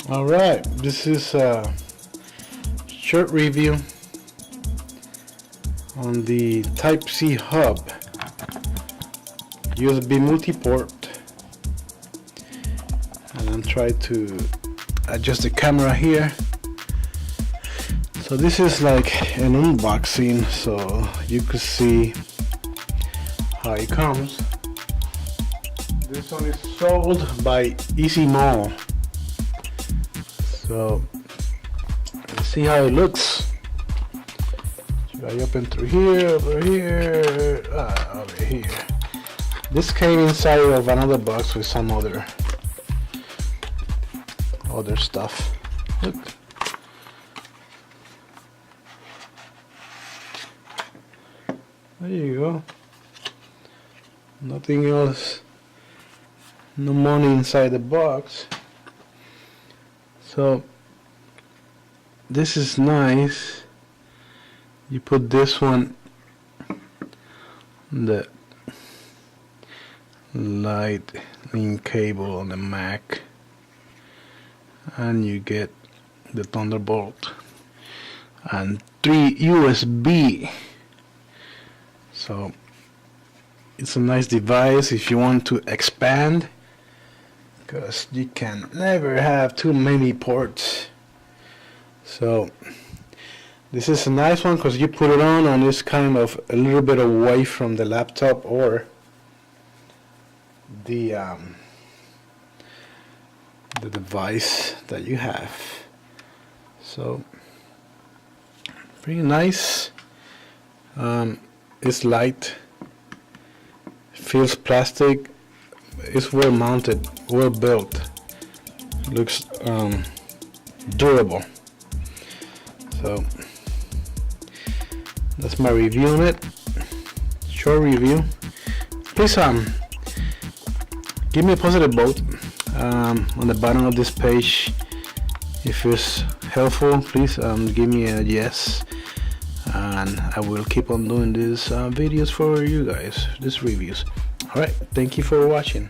Alright, this is a short review on the Type-C hub, USB multiport, and I'm trying to adjust the camera here. So this is like an unboxing, so you could see how it comes. This one is sold by Easy Mall. So let's see how it looks. Should I open through here, over here, over here? This came inside of another box with some other stuff. Look. There you go. Nothing else. No money inside the box. So this is nice. You put this one, the lightning cable on the Mac, and you get the Thunderbolt and 3 USB. So it's a nice device if you want to expand, because you can never have too many ports. So this is a nice one because you put it on and it's kind of a little bit away from the laptop or the device that you have. So pretty nice. It's light, feels plastic, it's well mounted, well built, looks durable. So that's my review on it, short review. Please give me a positive vote on the bottom of this page. If it's helpful, please give me a yes, and I will keep on doing these videos for you guys, these reviews. Alright, thank you for watching.